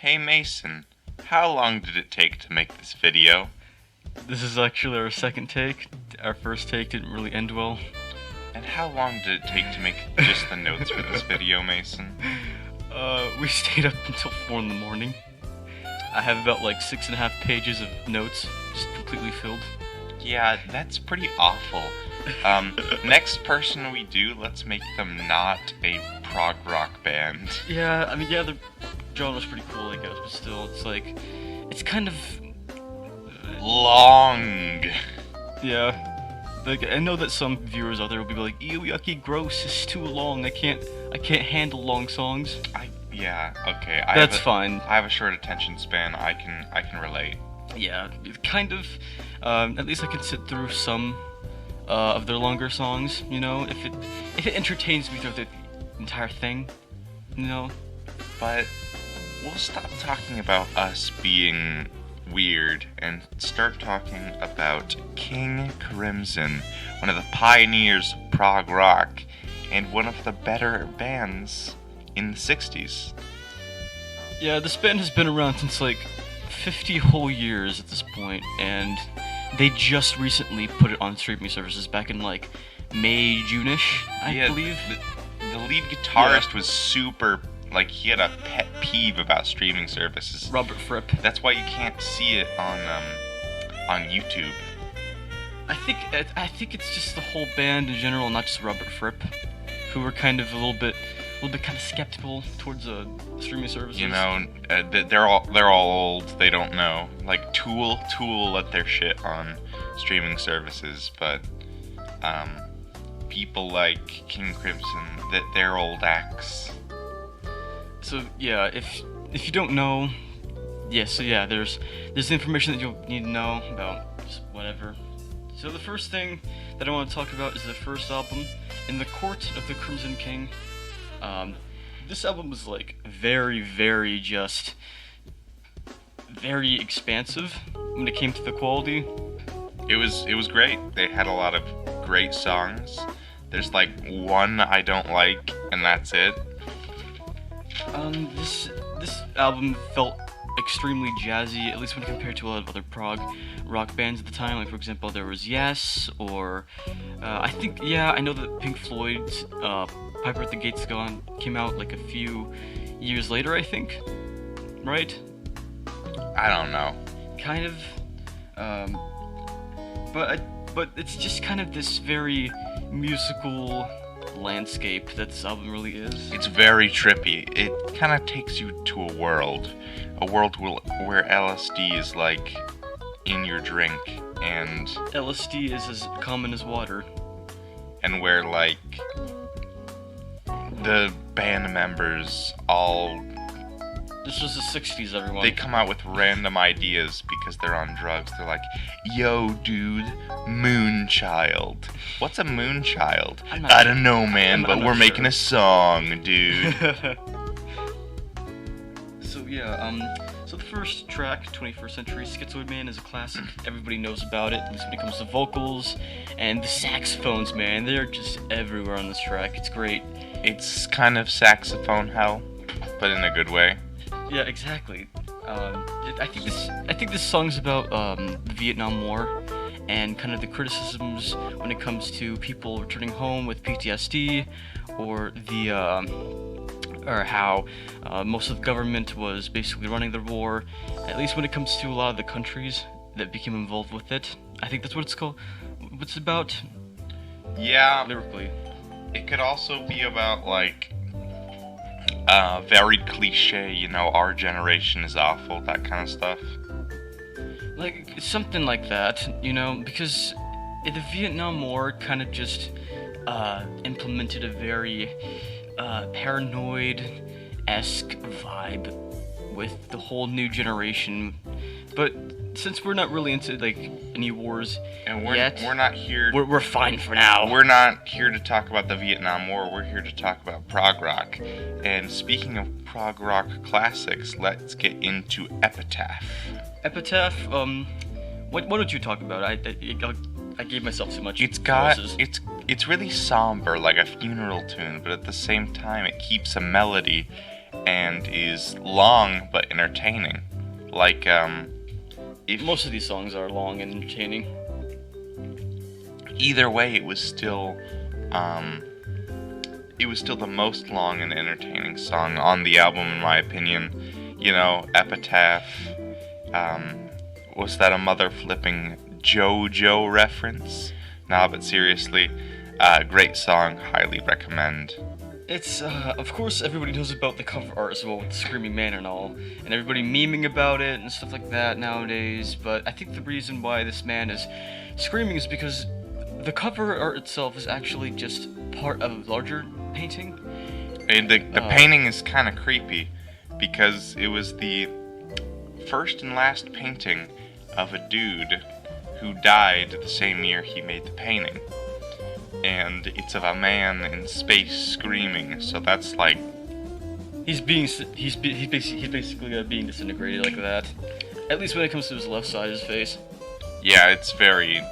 Hey Mason, how long did it take to make this video? This is actually our second take. Our first take didn't really end well. And how long did it take to make just the notes for this video, Mason? We stayed up until 4 in the morning. I have about like 6.5 pages of notes, just completely filled. Yeah, that's pretty awful. Next person we do, let's make them not a prog rock band. Yeah, I mean, yeah, the genre's pretty cool, I guess, but still, it's kind of... long. Yeah. Like, I know that some viewers out there will be like, ew, yucky, gross, it's too long, I can't handle long songs. Yeah, okay. That's fine. I have a short attention span, I can relate. Yeah, kind of. At least I can sit through some of their longer songs, you know, if it entertains me through the entire thing, you know. But we'll stop talking about us being weird and start talking about King Crimson, one of the pioneers of prog rock and one of the better bands in the 60s. Yeah, this band has been around since like 50 whole years at this point, and they just recently put it on streaming services back in like May, June-ish, I believe. The lead guitarist was super, like, he had a pet peeve about streaming services. Robert Fripp. That's why you can't see it on YouTube. I think it's just the whole band in general, not just Robert Fripp, who were kind of a little bit kind of skeptical towards streaming services. You know, they're all old. They don't know. Like Tool let their shit on streaming services, but people like King Crimson, they're old acts. So yeah, if you don't know, there's the information that you'll need to know about just whatever. So the first thing that I want to talk about is the first album, In the Court of the Crimson King. This album was like very expansive when it came to the quality. It was great. They had a lot of great songs. There's like one I don't like, and that's it. This album felt extremely jazzy, at least when compared to a lot of other prog rock bands at the time. Like, for example, there was Yes, or I know that Pink Floyd's Piper at the Gates of Dawn came out like a few years later, I think, right? I don't know. Kind of, but it's just kind of this very musical landscape that this album really is. It's very trippy. It kind of takes you to a world where LSD is like in your drink, and LSD is as common as water, and where like the band members all... This was the 60s, everyone. They come out with random ideas because they're on drugs. They're like, yo, dude, Moonchild. What's a Moonchild? I don't know, man, but we're making a song, dude. So the first track, 21st Century Schizoid Man, is a classic. Everybody knows about it, at least when it comes to vocals. And the saxophones, man, they're just everywhere on this track. It's great. It's kind of saxophone hell, but in a good way. Yeah, exactly. I think this song's about the Vietnam War and kind of the criticisms when it comes to people returning home with PTSD, or or how most of the government was basically running the war. At least when it comes to a lot of the countries that became involved with it. I think that's what it's called. What's it about? Yeah. Lyrically. It could also be about like very cliche, you know, our generation is awful, that kind of stuff. Like, something like that, you know, because the Vietnam War kind of just implemented a very paranoid-esque vibe with the whole new generation. But since we're not really into like any wars and yet, we're not here. We're fine for now. We're not here to talk about the Vietnam War. We're here to talk about prog rock. And speaking of prog rock classics, let's get into Epitaph. Epitaph. What don't you talk about? I gave myself too much. It's really somber, like a funeral tune, but at the same time it keeps a melody, and is long but entertaining. Like, if Most of these songs are long and entertaining. either way, it was still the most long and entertaining song on the album, in my opinion. You know, Epitaph. Was that a mother flipping Jojo reference? Nah, but seriously, great song, highly recommend. It's, of course, everybody knows about the cover art as well with the Screaming Man and all, and everybody memeing about it and stuff like that nowadays, but I think the reason why this man is screaming is because the cover art itself is actually just part of a larger painting. And the painting is kind of creepy, because it was the first and last painting of a dude who died the same year he made the painting. And it's of a man in space screaming, so that's like... He's basically being disintegrated like that. At least when it comes to his left side of his face. Yeah, it's very...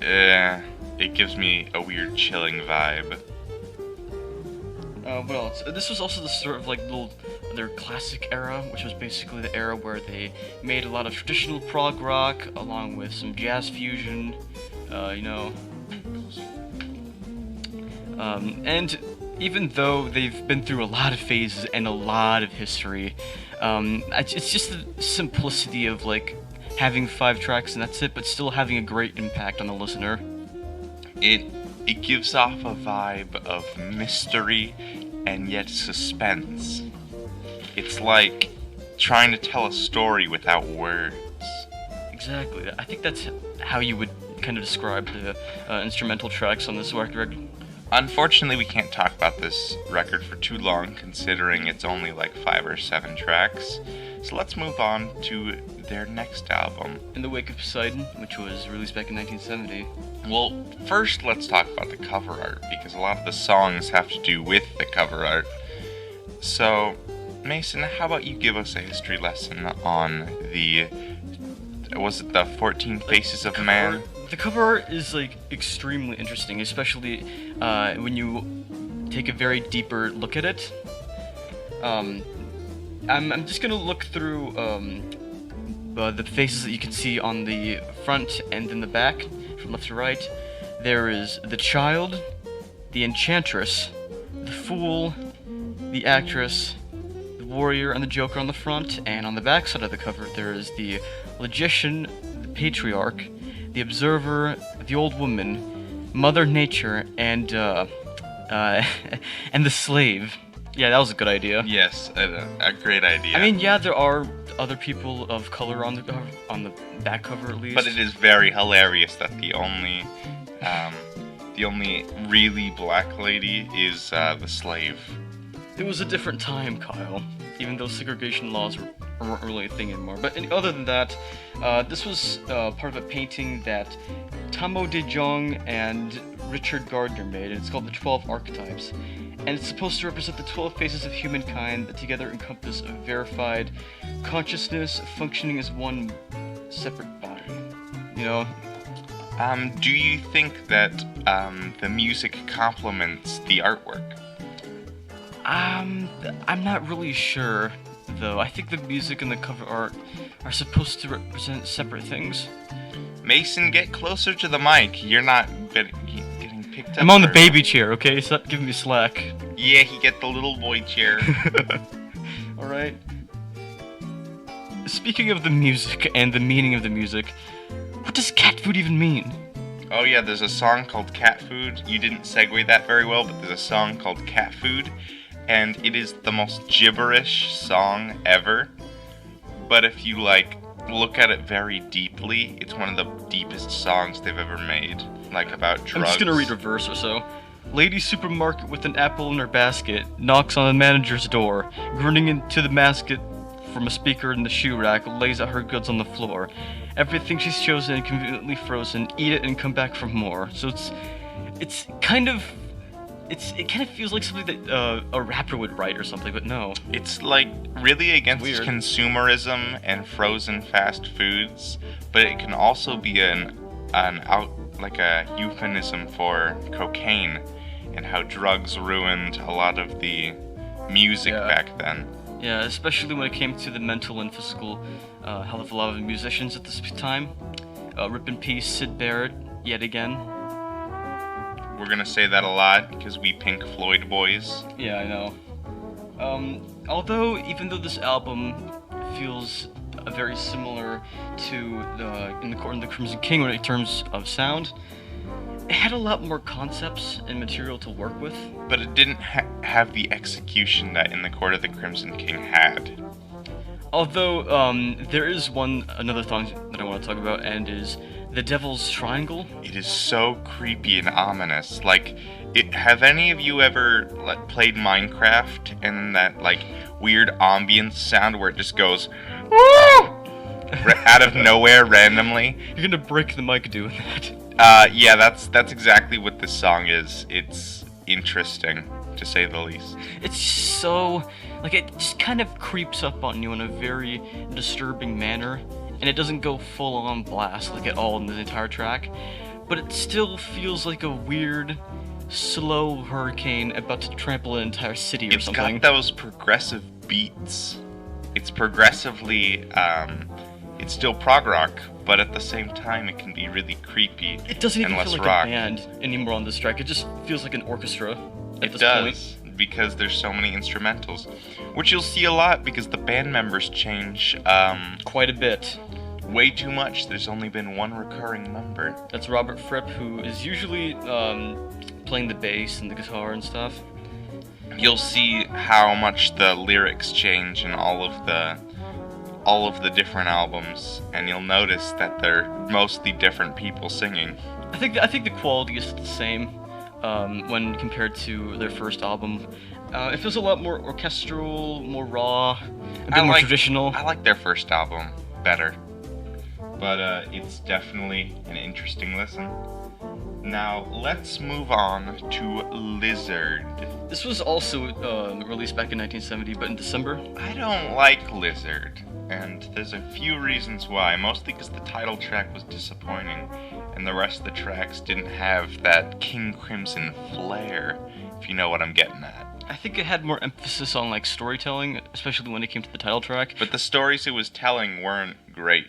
it gives me a weird chilling vibe. What else? This was also the sort of like their classic era, which was basically the era where they made a lot of traditional prog rock along with some jazz fusion, you know. And even though they've been through a lot of phases and a lot of history, it's just the simplicity of like having 5 tracks and that's it, but still having a great impact on the listener. It gives off a vibe of mystery and yet suspense. It's like trying to tell a story without words. Exactly. I think that's how you would kind of describe the instrumental tracks on this record. Unfortunately, we can't talk about this record for too long, considering it's only like 5 or 7 tracks. So let's move on to their next album. In the Wake of Poseidon, which was released back in 1970. Well, first let's talk about the cover art, because a lot of the songs have to do with the cover art. So, Mason, how about you give us a history lesson on was it the 14 Faces of Man? The cover art is like extremely interesting, especially when you take a very deeper look at it. I'm just gonna look through the faces that you can see on the front and in the back, from left to right. There is the child, the enchantress, the fool, the actress, the warrior, and the joker on the front. And on the back side of the cover, there is the logician, the patriarch, the observer, the old woman, Mother Nature, and and the slave. Yeah, that was a good idea. Yes, a great idea. I mean, yeah, there are other people of color on the cover, on the back cover at least. But it is very hilarious that the only really black lady is the slave. It was a different time, Kyle. Even though segregation laws weren't really a thing anymore. But other than that, this was part of a painting that Tamo De Jong and Richard Gardner made, and it's called The 12 Archetypes. And it's supposed to represent the 12 phases of humankind that together encompass a verified consciousness functioning as one separate body. You know? Do you think that the music complements the artwork? I'm not really sure, though. I think the music and the cover art are supposed to represent separate things. Mason, get closer to the mic. You're not getting picked up. I'm on the baby chair, okay? Stop giving me slack. Yeah, he get the little boy chair. Alright. Speaking of the music and the meaning of the music, what does cat food even mean? Oh yeah, there's a song called Cat Food. You didn't segue that very well, but there's a song called Cat Food, and it is the most gibberish song ever. But if you look at it very deeply, it's one of the deepest songs they've ever made, about drugs. I'm just gonna read a verse or so. Lady supermarket with an apple in her basket knocks on the manager's door, grinning into the basket from a speaker in the shoe rack, lays out her goods on the floor. Everything she's chosen and conveniently frozen, eat it and come back for more. So it kind of feels like something that a rapper would write or something, but no. It's really against Weird. consumerism and frozen fast foods, but it can also be a euphemism for cocaine and how drugs ruined a lot of the music Yeah. back then. Yeah, especially when it came to the mental and physical health of a lot of musicians at this time. Rip in peace, Syd Barrett, yet again. We're gonna say that a lot because we Pink Floyd boys. Yeah, I know. Although, even though this album feels very similar to in the Crimson King in terms of sound, it had a lot more concepts and material to work with. But it didn't have the execution that In the Court of the Crimson King had. Although, there is another song that I want to talk about, and is The Devil's Triangle. It is so creepy and ominous. Like, have any of you ever played Minecraft and that like weird ambience sound where it just goes woo out of nowhere randomly? You're gonna break the mic doing that. Yeah, that's exactly what this song is. It's interesting, to say the least. It's so, like, it just kind of creeps up on you in a very disturbing manner, and it doesn't go full on blast like at all in the entire track, but it still feels like a weird, slow hurricane about to trample an entire city or something. It's got those progressive beats. It's progressively, it's still prog rock, but at the same time it can be really creepy. It doesn't even and feel less like rock. a band anymore on this track. It just feels like an orchestra at It this does, point. because there's so many instrumentals, which you'll see a lot because the band members change Quite a bit. way too much. There's only been one recurring member. That's Robert Fripp, who is usually playing the bass and the guitar and stuff. You'll see how much the lyrics change in all of the different albums, and you'll notice that they're mostly different people singing. I think the quality is the same when compared to their first album. It feels a lot more orchestral, more raw, a bit more traditional. I like their first album better, but it's definitely an interesting listen. Now let's move on to Lizard. This was also released back in 1970, but in December. I don't like Lizard, and there's a few reasons why. Mostly because the title track was disappointing, and the rest of the tracks didn't have that King Crimson flair, if you know what I'm getting at. I think it had more emphasis on like storytelling, especially when it came to the title track. But the stories it was telling weren't great.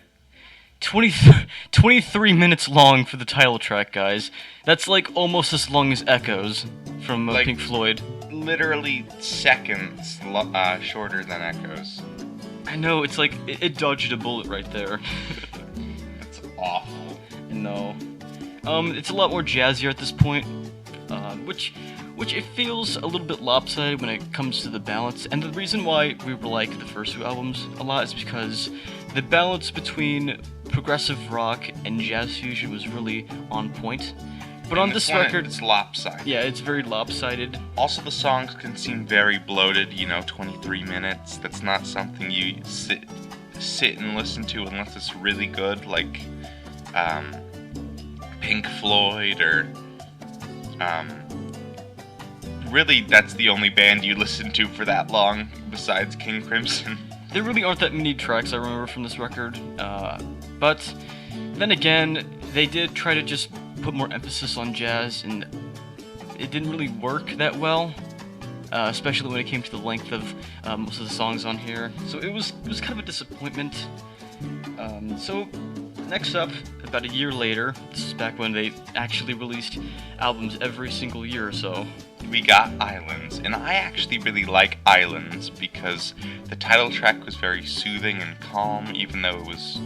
23 minutes long for the title track, guys. That's like almost as long as Echoes from Like- Pink Floyd. Literally seconds shorter than Echoes. I know, it's like it dodged a bullet right there. It's awful. No. It's a lot more jazzier at this point, which it feels a little bit lopsided when it comes to the balance. And the reason why we like the first two albums a lot is because the balance between progressive rock and jazz fusion was really on point. But on this record, it's lopsided. yeah, it's very lopsided. Also, the songs can seem very bloated, 23 minutes. That's not something you sit and listen to unless it's really good, like Pink Floyd or really that's the only band you listen to for that long besides King Crimson. There really aren't that many tracks I remember from this record, but then again, they did try to just put more emphasis on jazz, and it didn't really work that well, especially when it came to the length of most of the songs on here. So it was kind of a disappointment. So next up, about a year later, this is back when they actually released albums every single year or so. We got Islands, and I actually really like Islands because the title track was very soothing and calm, even though it was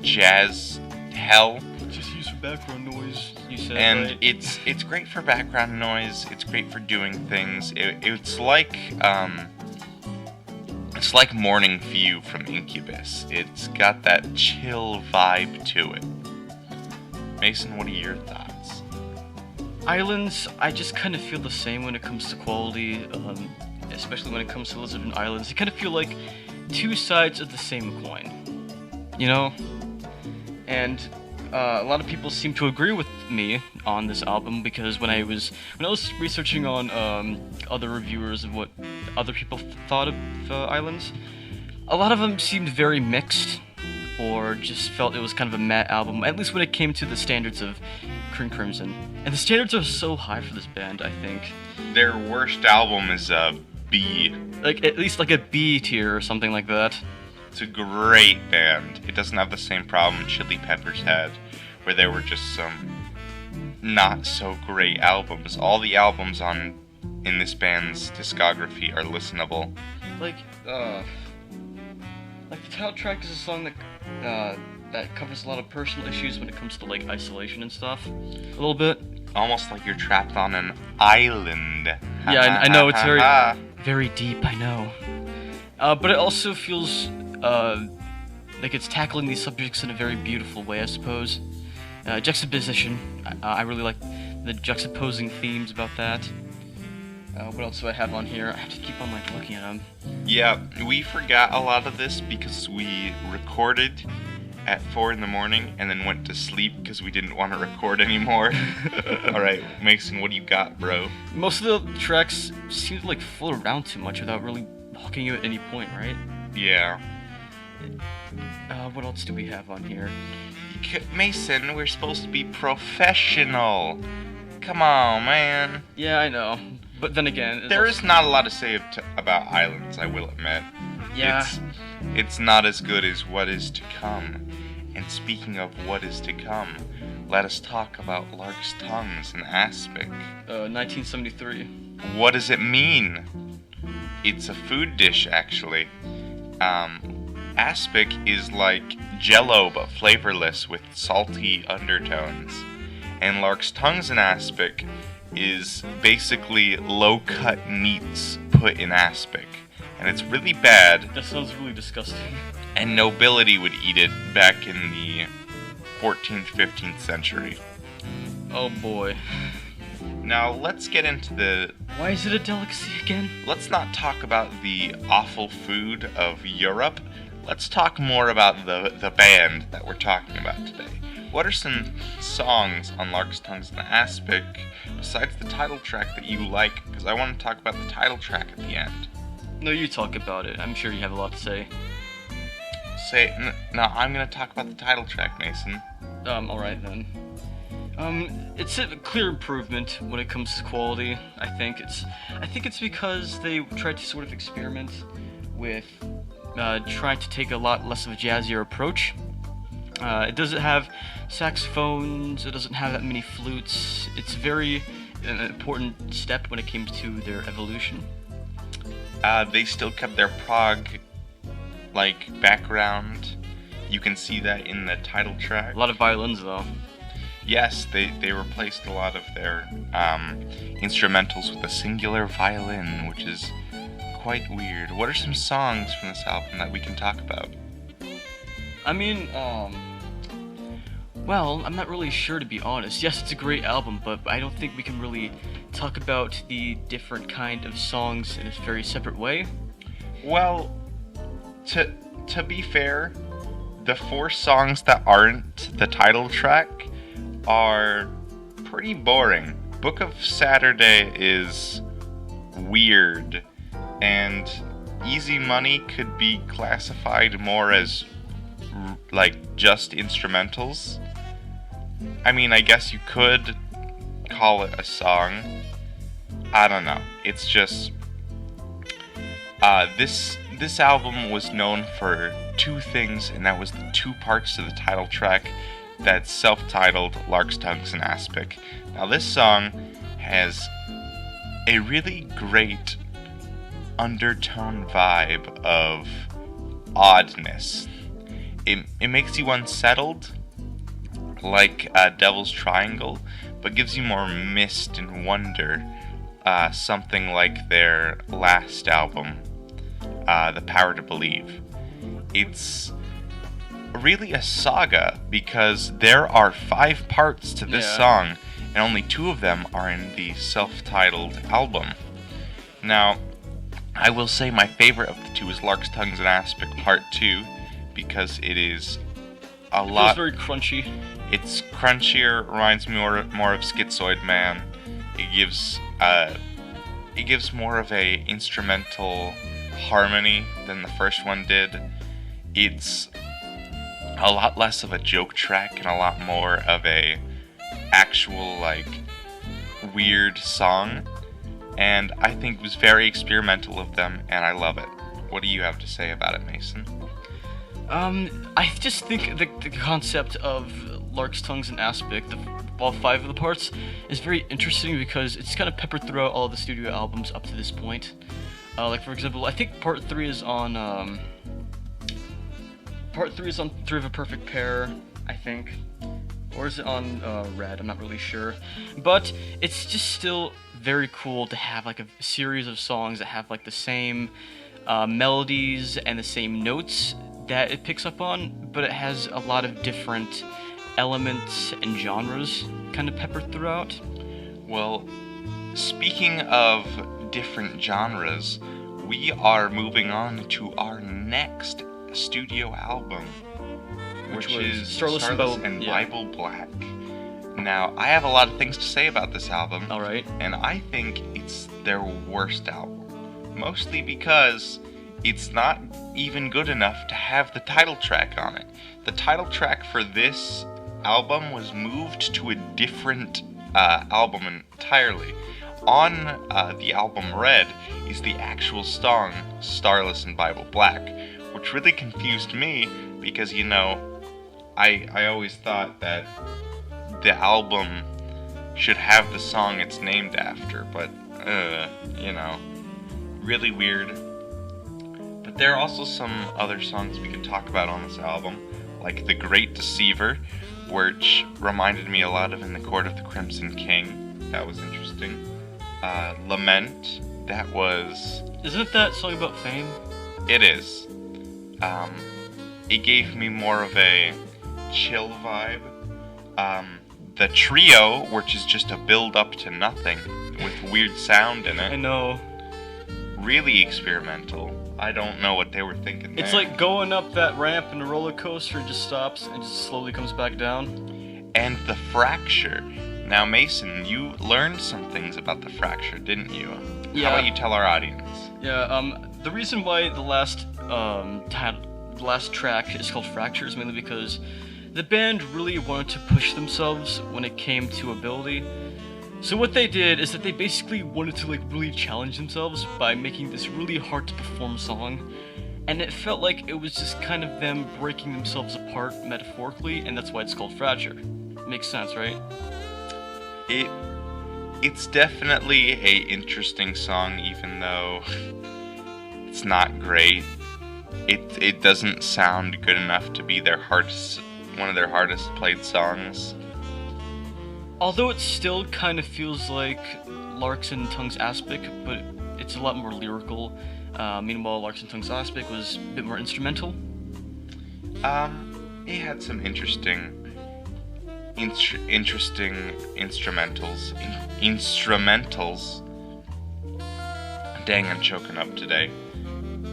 jazz hell. Just used for background noise, you said, And right? it's great for background noise. It's great for doing things. It's like Morning View from Incubus. It's got that chill vibe to it. Mason, what are your thoughts? Islands, I just kind of feel the same when it comes to quality, especially when it comes to Lizard and Islands. They kind of feel like two sides of the same coin, you know? And a lot of people seem to agree with me on this album because when I was researching on other reviewers and what other people thought of Islands, a lot of them seemed very mixed, or just felt it was kind of a meh album, at least when it came to the standards of King Crimson. And the standards are so high for this band, I think. Their worst album is B. Like, at least like a B tier or something like that. It's a great band. It doesn't have the same problem Chili Peppers had, where there were just some not so great albums. All the albums in this band's discography are listenable. Like the title track is a song that covers a lot of personal issues when it comes to like isolation and stuff. A little bit. Almost like you're trapped on an island. Yeah, I know, it's very deep, I know. But it also feels like it's tackling these subjects in a very beautiful way, I suppose. Juxtaposition. I really like the juxtaposing themes about that. What else do I have on here? I have to keep on like looking at them. Yeah, we forgot a lot of this because we recorded at 4 in the morning and then went to sleep because we didn't want to record anymore. Alright, Mason, what do you got, bro? Most of the tracks seem to like float around too much without really hooking you at any point, right? Yeah. What else do we have on here? Mason, we're supposed to be professional. Come on, man. Yeah, I know. But then again... There is not a lot to say about Islands, I will admit. Yeah. It's not as good as What Is To Come. And speaking of what is to come, let us talk about Lark's Tongues and Aspic. 1973. What does it mean? It's a food dish, actually. Aspic is like Jello but flavorless with salty undertones. And Lark's Tongues and Aspic is basically low-cut meats put in aspic. And it's really bad. That sounds really disgusting. And nobility would eat it back in the 14th, 15th century. Oh boy. Now, let's get into the... Why is it a delicacy again? Let's not talk about the awful food of Europe. Let's talk more about the band that we're talking about today. What are some songs on Lark's Tongues and Aspic, besides the title track, that you like? Because I want to talk about the title track at the end. No, you talk about it. I'm sure you have a lot to say. No, I'm going to talk about the title track, Mason. Alright then. It's a clear improvement when it comes to quality. I think it's because they tried to sort of experiment with trying to take a lot less of a jazzier approach. It doesn't have saxophones, it doesn't have that many flutes. It's very an important step when it came to their evolution. They still kept their prog background. You can see that in the title track. A lot of violins though. Yes, they replaced a lot of their instrumentals with a singular violin, which is quite weird. What are some songs from this album that we can talk about? I mean, well, I'm not really sure, to be honest. Yes, it's a great album, but I don't think we can really talk about the different kind of songs in a very separate way. Well, to be fair, the 4 songs that aren't the title track are pretty boring. Book of Saturday is weird, and Easy Money could be classified more as just instrumentals. I mean, I guess you could call it a song. I don't know. It's just this album was known for 2 things, and that was the 2 parts to the title track that's self-titled Lark's Tongues and Aspic. Now this song has a really great undertone vibe of oddness. It makes you unsettled, like Devil's Triangle, but gives you more mist and wonder, something like their last album, The Power to Believe. It's really a saga because there are 5 parts to this song, and only 2 of them are in the self-titled album. Now, I will say my favorite of the 2 is Lark's Tongues and Aspic Part 2, because it is a lot... It's very crunchy. It's crunchier, reminds me more of Schizoid Man. It gives more of a instrumental harmony than the first one did. It's a lot less of a joke track and a lot more of a actual weird song. and I think was very experimental of them, and I love it. What do you have to say about it, Mason? I just think the concept of Lark's Tongues and Aspic, all 5 of the parts, is very interesting because it's kind of peppered throughout all the studio albums up to this point. Like, for example, I think part 3 is on Three of a Perfect Pair, I think. Or is it on Red? I'm not really sure. But it's just still very cool to have like a series of songs that have like the same melodies and the same notes that it picks up on, but it has a lot of different elements and genres kind of peppered throughout. Well, speaking of different genres, we are moving on to our next studio album, which is Starless and Bible Black. Now, I have a lot of things to say about this album. Alright. And I think it's their worst album. Mostly because it's not even good enough to have the title track on it. The title track for this album was moved to a different album entirely. On the album Red is the actual song Starless and Bible Black, which really confused me because, you know, I always thought that the album should have the song it's named after, but, you know, really weird. But there are also some other songs we could talk about on this album, like The Great Deceiver, which reminded me a lot of In the Court of the Crimson King. That was interesting. Lament, that was... Isn't that song about fame? It is. It gave me more of a chill vibe. The Trio, which is just a build up to nothing with weird sound in it. I know. Really experimental. I don't know what they were thinking there. It's like going up that ramp in a roller coaster and just stops and just slowly comes back down. And The Fracture. Now, Mason, you learned some things about The Fracture, didn't you? Yeah. How about you tell our audience? Yeah, the reason why the last track is called Fracture is mainly because the band really wanted to push themselves when it came to ability. So what they did is that they basically wanted to like really challenge themselves by making this really hard to perform song, and it felt like it was just kind of them breaking themselves apart metaphorically, and that's why it's called Fracture. Makes sense, right? It's definitely a interesting song, even though it's not great. It doesn't sound good enough to be one of their hardest played songs. Although it still kind of feels like Lark's and Tongue's Aspic, but it's a lot more lyrical. Meanwhile, Lark's and Tongue's Aspic was a bit more instrumental. It had some interesting instrumentals. Dang, I'm choking up today.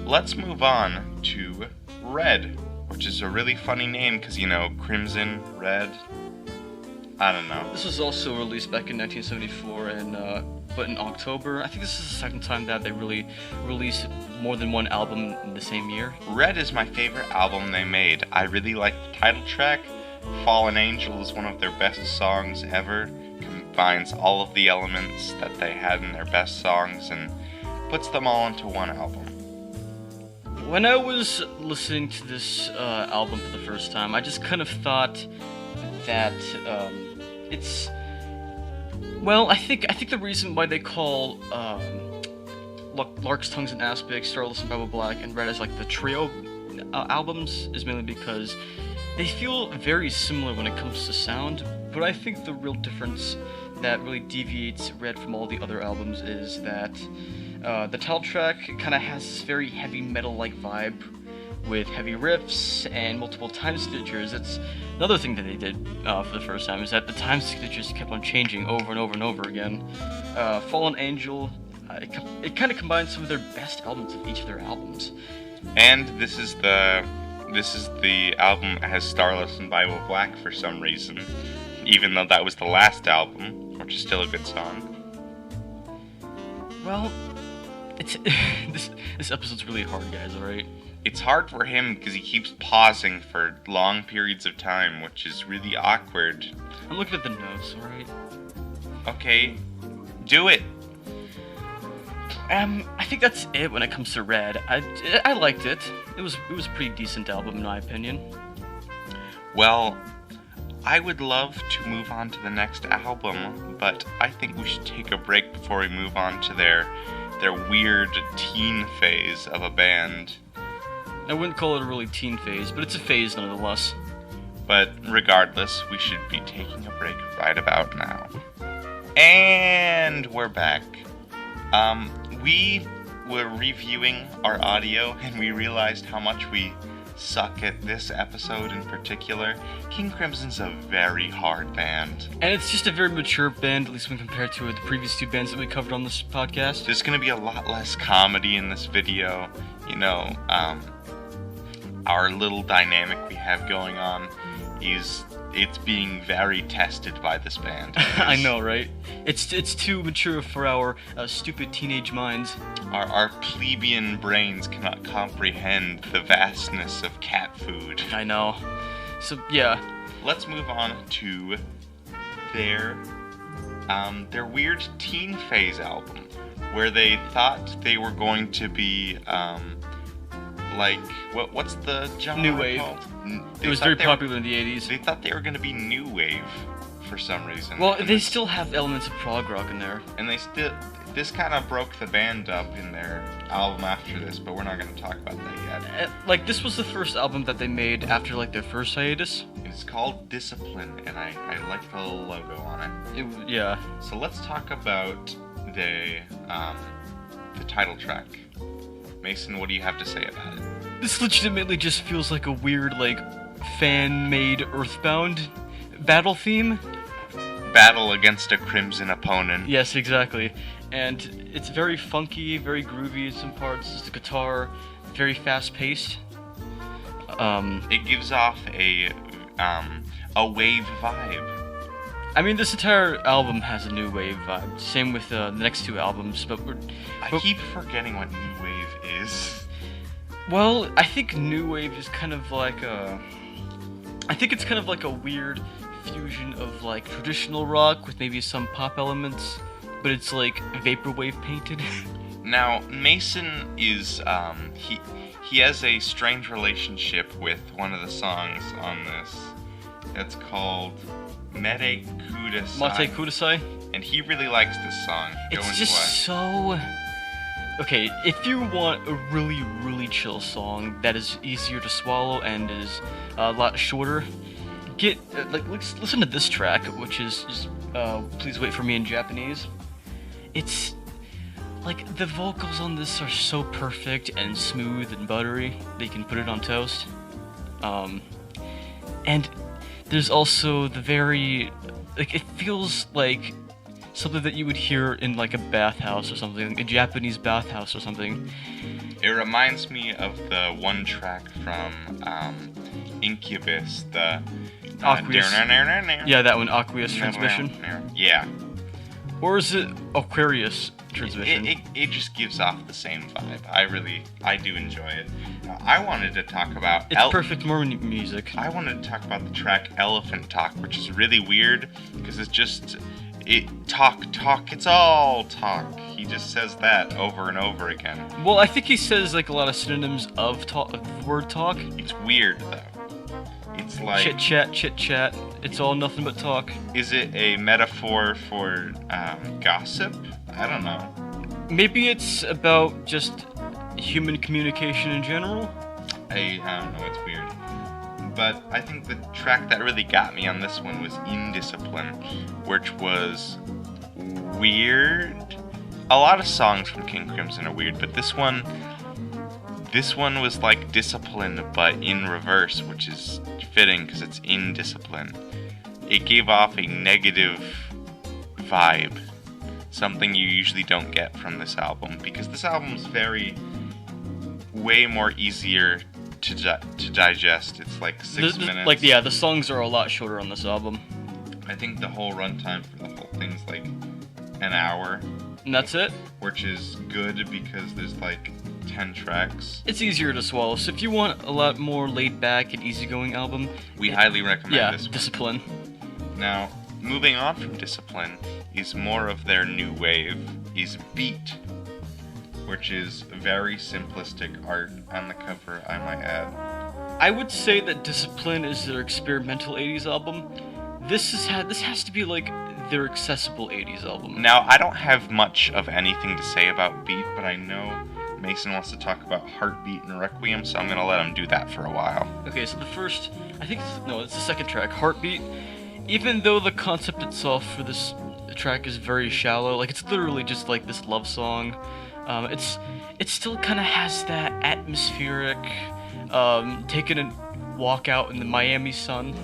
Let's move on to Red, which is a really funny name because, you know, crimson, red. I don't know. This was also released back in 1974, but in October. I think this is the second time that they really released more than one album in the same year. Red is my favorite album they made. I really like the title track. Fallen Angel is one of their best songs ever. Combines all of the elements that they had in their best songs and puts them all into one album. When I was listening to this album for the first time, I just kind of thought that it's... Well, I think the reason why they call Lark's Tongues and Aspic, Starless and Bible Black, and Red as like the trio albums is mainly because they feel very similar when it comes to sound, but I think the real difference that really deviates Red from all the other albums is that the title track kind of has this very heavy metal-like vibe with heavy riffs and multiple time signatures. It's another thing that they did for the first time is that the time signatures kept on changing over and over and over again. Fallen Angel, it kind of combines some of their best elements of each of their albums. And this is the album that has Starless and Bible Black for some reason, even though that was the last album, which is still a good song. Well, it's this episode's really hard, guys, alright? It's hard for him because he keeps pausing for long periods of time, which is really awkward. I'm looking at the notes, alright? Okay, do it. I think that's it when it comes to Red. I liked it. It was a pretty decent album in my opinion. Well, I would love to move on to the next album, but I think we should take a break before we move on to their weird teen phase of a band. I wouldn't call it a really teen phase, but it's a phase nonetheless. But regardless, we should be taking a break right about now. And we're back. We were reviewing our audio and we realized how much we suck at this episode in particular. King Crimson's a very hard band. And it's just a very mature band, at least when compared to the previous two bands that we covered on this podcast. There's gonna be a lot less comedy in this video. You know, our little dynamic we have going on it's being very tested by this band. I know, right? It's too mature for our stupid teenage minds. Our plebeian brains cannot comprehend the vastness of cat food. I know. So yeah, let's move on to their weird teen phase album, where they thought they were going to be like what's the genre New wave. called? It was very popular in the 80s. They thought they were going to be new wave for some reason. Well, they still have elements of prog rock in there. And this kind of broke the band up in their album after this, but we're not going to talk about that yet. Like, this was the first album that they made after, like, their first hiatus. It's called Discipline, and I like the little logo on it. Yeah. So let's talk about the title track. Mason, what do you have to say about it? This legitimately just feels like a weird, like, fan-made Earthbound battle theme. Battle against a crimson opponent. Yes, exactly. And it's very funky, very groovy in some parts. The guitar, very fast-paced. It gives off a wave vibe. I mean, this entire album has a new wave vibe. Same with the next two albums, but I keep forgetting what new wave is. Well, I think new wave is kind of like I think it's kind of like a weird fusion of like traditional rock with maybe some pop elements, but it's like vaporwave painted. Now, Mason is he has a strange relationship with one of the songs on this. It's called Mate Kudasai. Mate Kudasai. And he really likes this song. It's just so... Okay, if you want a really, really chill song that is easier to swallow and is a lot shorter, listen to this track, which is just, Please Wait For Me in Japanese. It's... like, the vocals on this are so perfect and smooth and buttery that you can put it on toast. And there's also the very... like, it feels like something that you would hear in, like, a bathhouse or something, a Japanese bathhouse or something. It reminds me of the one track from Incubus, the... Aqueous. Yeah, that one, Aqueous Transmission. Yeah. Or is it Aquarius Transmission? It just gives off the same vibe. I do enjoy it. I wanted to talk about... It's perfect Mormon music. I wanted to talk about the track Elephant Talk, which is really weird, because it's just... talk, it's all talk. He just says that over and over again. Well, I think he says, like, a lot of synonyms of the word talk. It's weird, though. It's like... Chit-chat. It's all nothing but talk. Is it a metaphor for gossip? I don't know. Maybe it's about just human communication in general? I don't know, it's weird. But I think the track that really got me on this one was Indiscipline, which was weird. A lot of songs from King Crimson are weird, but this one was like Discipline, but in reverse, which is fitting because it's Indiscipline. It gave off a negative vibe, something you usually don't get from this album, because this album's way more easier to digest. It's like 6 minutes. Like, yeah, the songs are a lot shorter on this album. I think the whole runtime for the whole thing's like an hour. And that's it? Which is good because there's like 10 tracks. It's easier to swallow, so if you want a lot more laid back and easygoing album, we highly recommend this one. Discipline. Now, moving on from Discipline is more of their new wave, is Beat. which is very simplistic art on the cover, I might add. I would say that Discipline is their experimental 80s album. This has to be like their accessible 80s album. Now, I don't have much of anything to say about Beat, but I know Mason wants to talk about Heartbeat and Requiem, so I'm going to let him do that for a while. Okay, so the first, it's the second track, Heartbeat. Even though the concept itself for this track is very shallow, like it's literally just like this love song, it still kind of has that atmospheric, taking a walk out in the Miami sun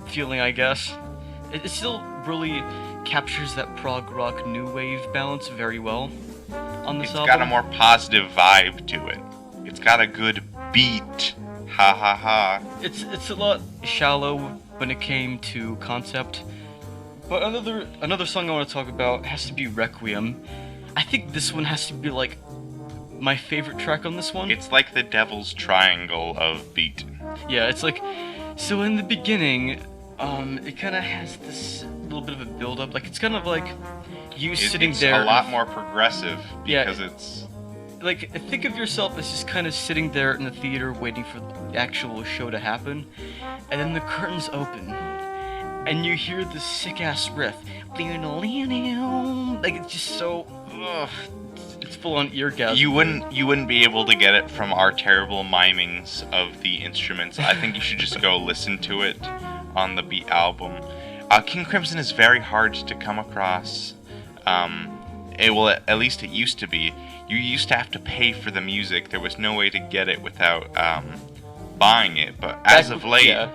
feeling, I guess. It still really captures that prog rock new wave balance very well on this album. It's got a more positive vibe to it. It's got a good beat. Ha ha ha. It's a lot shallow when it came to concept. But another song I want to talk about has to be Requiem. I think this one has to be like my favorite track on this one. It's like the Devil's Triangle of Beat. Yeah, it's like, so in the beginning, it kind of has this little bit of a build-up. Like, it's kind of like you sitting there. It's a lot more progressive because yeah, it's... Like, think of yourself as just kind of sitting there in the theater waiting for the actual show to happen, and then the curtains open, and you hear this sick-ass riff. Like, it's just so... Ugh, it's full-on eargasm. You wouldn't be able to get it from our terrible mimings of the instruments. I think you should just go listen to it on the Beat album. King Crimson is very hard to come across. At least it used to be. You used to have to pay for the music. There was no way to get it without buying it. But as of late,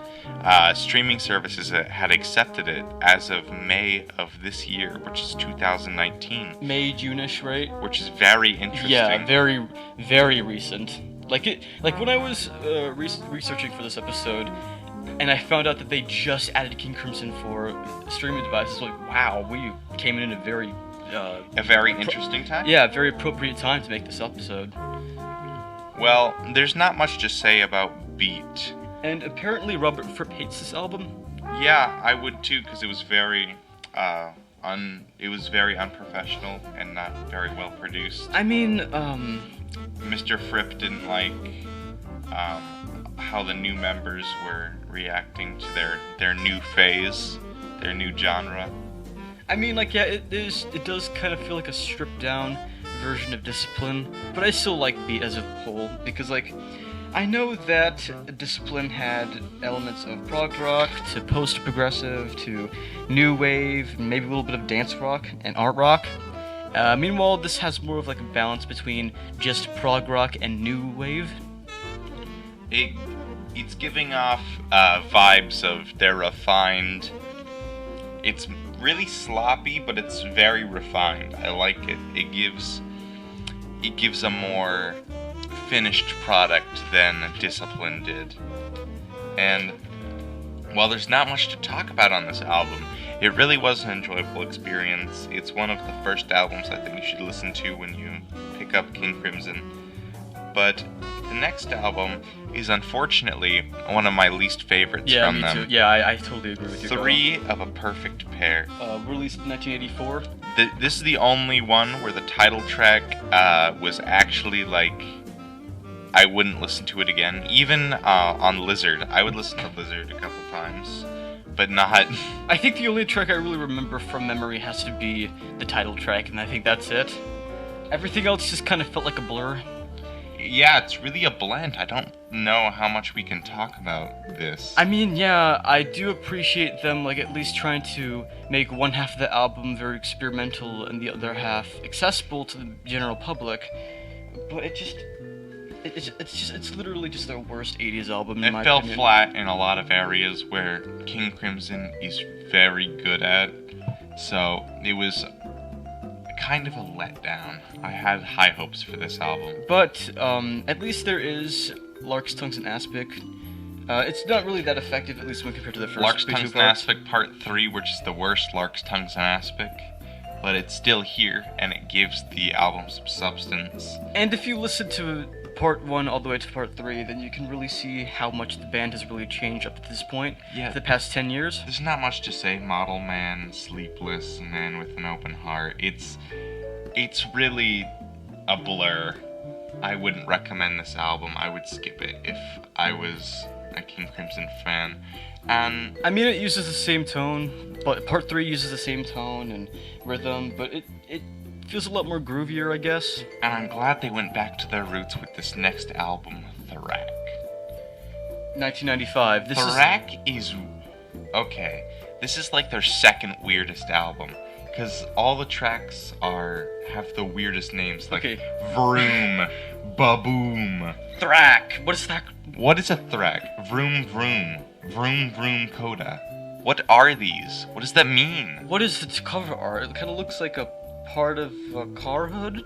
streaming services had accepted it as of May of this year, which is 2019. May, June-ish, right? Which is very interesting. Yeah, very, very recent. Like when I was researching for this episode, and I found out that they just added King Crimson for streaming devices, like, wow, we came in a very interesting time? Yeah, very appropriate time to make this episode. Well, there's not much to say about Beat. And apparently Robert Fripp hates this album. Yeah, I would too, because it was very unprofessional and not very well produced. I mean, Mr. Fripp didn't like how the new members were reacting to their new phase, their new genre. I mean, like, yeah, it does kind of feel like a stripped down version of Discipline, but I still like Beat as a whole, because, like, I know that Discipline had elements of prog rock to post-progressive to new wave, maybe a little bit of dance rock and art rock. Meanwhile, this has more of like a balance between just prog rock and new wave. It's giving off vibes of their refined. It's really sloppy, but it's very refined. I like it. It gives a more finished product than Discipline did. And while there's not much to talk about on this album, it really was an enjoyable experience. It's one of the first albums I think you should listen to when you pick up King Crimson. But the next album is unfortunately one of my least favorites from them. Yeah, me too. Yeah, I totally agree with you. 3 of a Perfect Pair. Released in 1984. This is the only one where the title track was actually like, I wouldn't listen to it again. Even on Lizard. I would listen to Lizard a couple times, but not... I think the only track I really remember from memory has to be the title track, and I think that's it. Everything else just kind of felt like a blur. Yeah, it's really a blend. I don't know how much we can talk about this. I mean, yeah, I do appreciate them, like, at least trying to make one half of the album very experimental and the other half accessible to the general public. But it's literally just their worst 80s album, in my opinion. It fell flat in a lot of areas where King Crimson is very good at. So it was kind of a letdown. I had high hopes for this album. But at least there is Lark's Tongues and Aspic. It's not really that effective, at least when compared to the first Lark's two Tongues and parts. Aspic Part 3, which is the worst Lark's Tongues and Aspic. But it's still here, and it gives the album some substance. And if you listen to Part 1 all the way to Part 3, then you can really see how much the band has really changed up to this point, for the past 10 years. There's not much to say. Model Man, Sleepless, Man with an Open Heart. It's really a blur. I wouldn't recommend this album. I would skip it if I was a King Crimson fan. And I mean, it uses the same tone, but Part 3 uses the same tone and rhythm, but it feels a lot more groovier, I guess. And I'm glad they went back to their roots with this next album, THRAK. 1995. THRAK is... Okay, this is like their second weirdest album. Because all the tracks have the weirdest names, like Vroom, Baboom. THRAK! What is that? What is a THRAK? Vroom Vroom. Vroom Vroom Coda. What are these? What does that mean? What is the cover art? It kind of looks like a part of a car hood?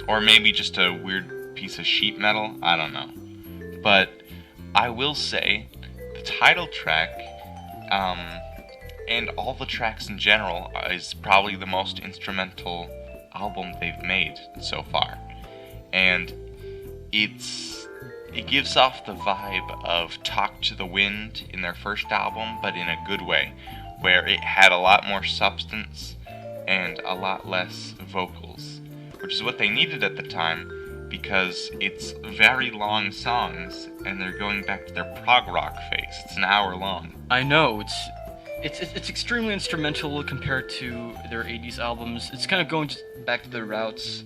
Or maybe just a weird piece of sheet metal? I don't know. But I will say, the title track, and all the tracks in general, is probably the most instrumental album they've made so far. And it gives off the vibe of Talk to the Wind in their first album, but in a good way, where it had a lot more substance and a lot less vocals, which is what they needed at the time, because it's very long songs, and they're going back to their prog rock phase. It's an hour long. I know, it's extremely instrumental compared to their 80s albums. It's kind of going back to their roots,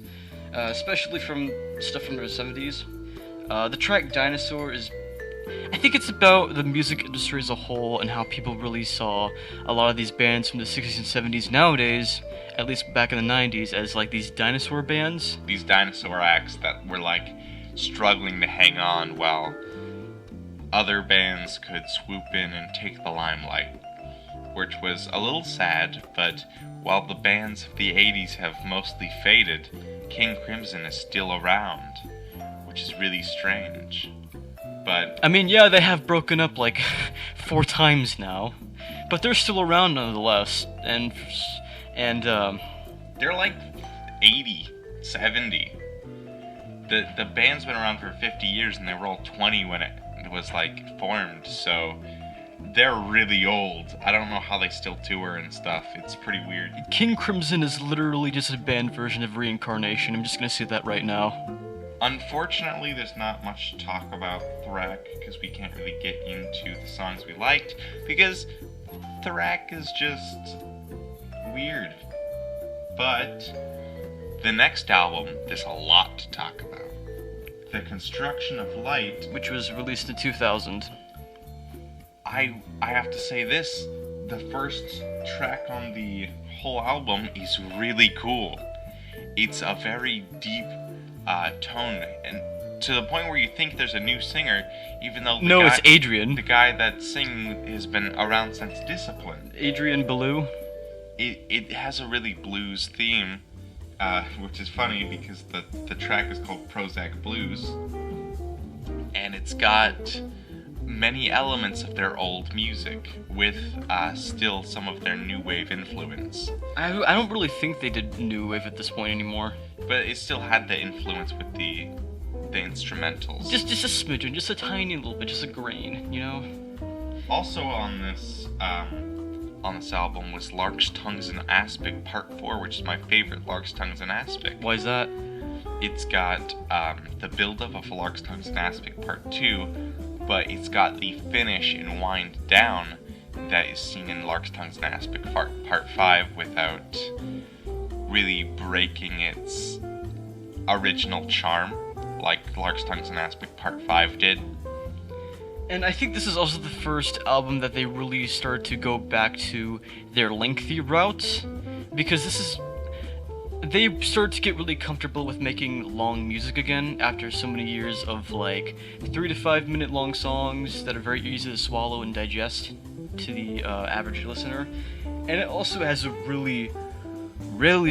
especially from stuff from their 70s. The track Dinosaur is... I think it's about the music industry as a whole and how people really saw a lot of these bands from the 60s and 70s nowadays, at least back in the 90s, as like these dinosaur bands. These dinosaur acts that were like struggling to hang on while other bands could swoop in and take the limelight, which was a little sad, but while the bands of the 80s have mostly faded, King Crimson is still around, which is really strange. But I mean, yeah, they have broken up like 4 times now, but they're still around nonetheless, and they're like 80, 70. The band's been around for 50 years, and they were all 20 when it was like formed, so they're really old. I don't know how they still tour and stuff. It's pretty weird. King Crimson is literally just a band version of Reincarnation. I'm just gonna say that right now. Unfortunately, there's not much to talk about THRAK, because we can't really get into the songs we liked, because THRAK is just weird. But the next album, there's a lot to talk about. The Construktion of Light, Which was released in 2000. I have to say this, the first track on the whole album is really cool. It's a very deep tone, and to the point where you think there's a new singer, even though it's Adrian. The guy that's singing has been around since Discipline. Adrian Belew. It has a really blues theme, which is funny because the track is called Prozac Blues, and it's got many elements of their old music with still some of their new wave influence. I don't really think they did new wave at this point anymore. But it still had the influence with the instrumentals. Just a smidgen, just a tiny little bit, just a grain, you know? Also on this album was Lark's Tongues and Aspic Part 4, which is my favorite Lark's Tongues and Aspic. Why is that? It's got the build-up of Lark's Tongues and Aspic Part 2, but it's got the finish and wind down that is seen in Lark's Tongues and Aspic Part 5 without really breaking its original charm, like Lark's Tongues and Aspic Part 5 did. And I think this is also the first album that they really started to go back to their lengthy route, because they started to get really comfortable with making long music again after so many years of like 3 to 5 minute long songs that are very easy to swallow and digest to the average listener. And it also has a really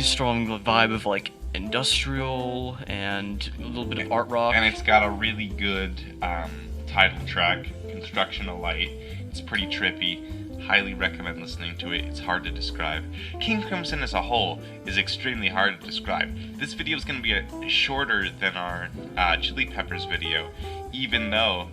strong vibe of like industrial and a little bit of art rock. And it's got a really good title track, Construktion of Light. It's pretty trippy. Highly recommend listening to it. It's hard to describe. King Crimson as a whole is extremely hard to describe. This video is going to be shorter than our Chili Peppers video, even though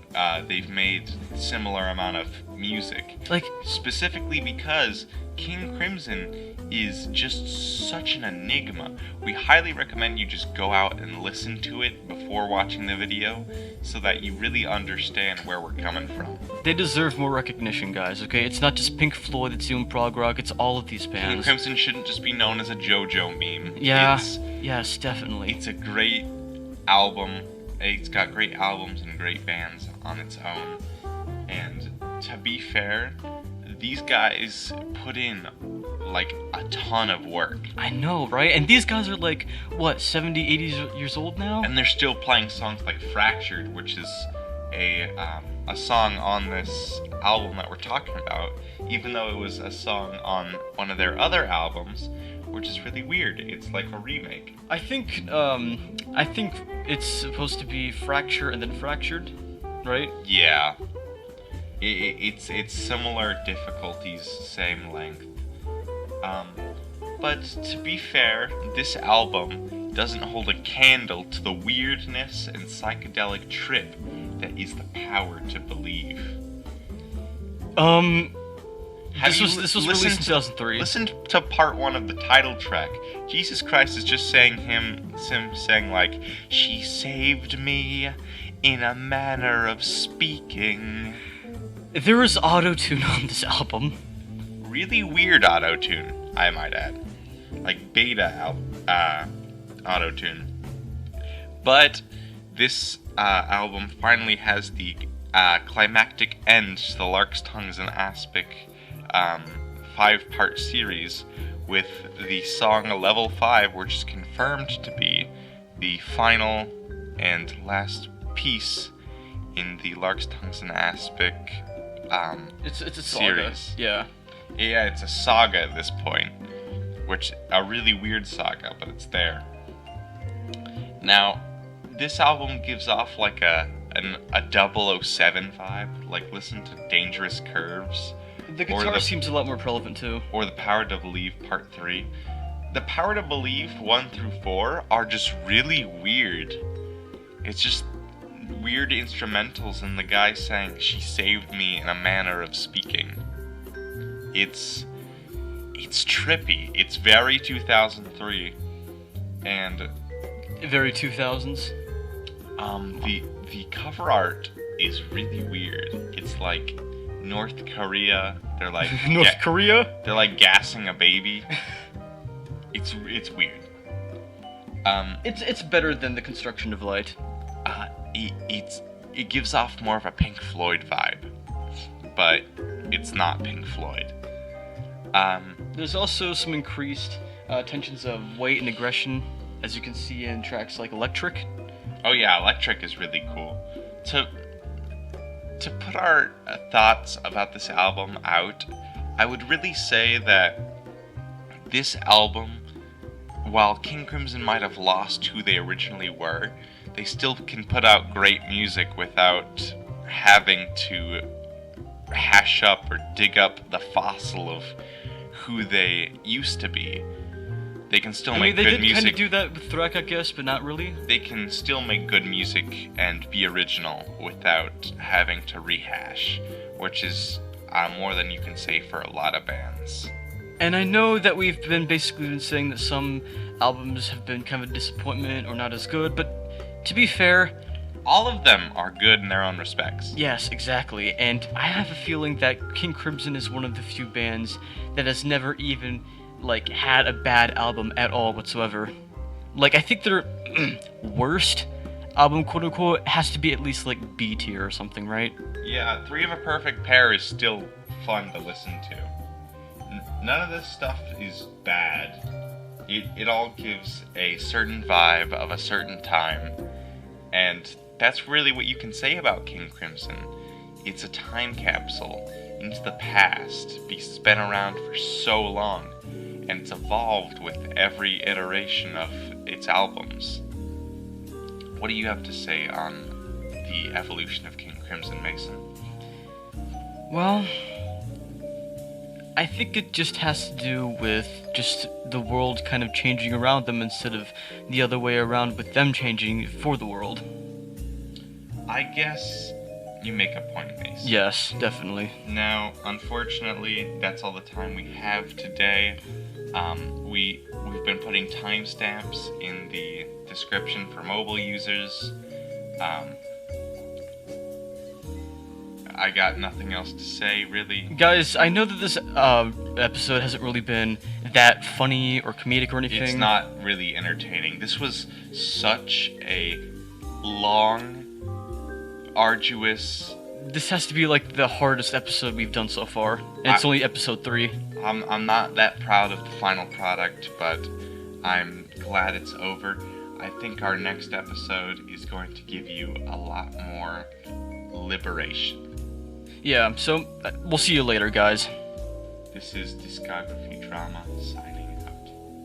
they've made similar amount of music. Like, specifically because King Crimson is just such an enigma. We highly recommend you just go out and listen to it before watching the video so that you really understand where we're coming from. They deserve more recognition, guys, okay? It's not just Pink Floyd that's doing prog rock, it's all of these King bands. Crimson shouldn't just be known as a Jojo meme. Yeah, yes, definitely. It's a great album. It's got great albums and great bands on its own. And to be fair, these guys put in like a ton of work. I know, right? And these guys are like, what, 70, 80 years old now? And they're still playing songs like Fractured, which is a song on this album that we're talking about, even though it was a song on one of their other albums, which is really weird. It's like a remake. I think it's supposed to be Fracture and then Fractured, right? Yeah. It's similar difficulties, same length. But to be fair, this album doesn't hold a candle to the weirdness and psychedelic trip that is the power to believe. This was released in 2003. Listen to part 1 of the title track. Jesus Christ is just saying him saying like, "She saved me in a manner of speaking." There was auto-tune on this album. Really weird auto-tune, I might add. Like beta auto-tune. But this album finally has the climactic end to the Lark's Tongues and Aspic 5-part series, with the song Level 5, which is confirmed to be the final and last piece in the Lark's Tongues and Aspic It's a series. saga. Yeah. Yeah, it's a saga at this point, which a really weird saga, but it's there. Now, this album gives off like a 007 vibe. Like, listen to Dangerous Curves. The guitar seems a lot more relevant too. Or The Power to Believe Part 3. The Power to Believe 1 through 4 are just really weird. It's just weird instrumentals and the guy saying, "She saved me in a manner of speaking." It's trippy. It's very 2003, and very 2000s. The cover art is really weird. It's like North Korea. They're like North Korea. They're like gassing a baby. It's weird. It's better than the Construktion of Light. It gives off more of a Pink Floyd vibe, but it's not Pink Floyd. There's also some increased tensions of weight and aggression, as you can see in tracks like Electric. Oh yeah, Electric is really cool. To put our thoughts about this album out, I would really say that this album, while King Crimson might have lost who they originally were, they still can put out great music without having to hash up or dig up the fossil of who they used to be. They can still make good music. They did kind of do that with THRAK, I guess, but not really. They can still make good music and be original without having to rehash, which is more than you can say for a lot of bands. And I know that we've been saying that some albums have been kind of a disappointment or not as good, but to be fair, all of them are good in their own respects. Yes, exactly. And I have a feeling that King Crimson is one of the few bands that has never even had a bad album at all whatsoever. I think their worst album, quote unquote, has to be at least B tier or something, right? Yeah, Three of a Perfect Pair is still fun to listen to. None of this stuff is bad. It all gives a certain vibe of a certain time, and that's really what you can say about King Crimson. It's a time capsule into the past, it's been around for so long, and it's evolved with every iteration of its albums. What do you have to say on the evolution of King Crimson, Mason? Well, I think it just has to do with just the world kind of changing around them instead of the other way around with them changing for the world. I guess You make a point, Mason. Yes, definitely. Now, unfortunately, that's all the time we have today. We've been putting timestamps in the description for mobile users. I got nothing else to say, really. Guys, I know that this episode hasn't really been that funny or comedic or anything. It's not really entertaining. This was such a long, arduous... This has to be like the hardest episode we've done so far. And it's only episode 3. I'm not that proud of the final product, but I'm glad it's over. I think our next episode is going to give you a lot more liberation. Yeah, so we'll see you later, guys. This is Discography Drama signing.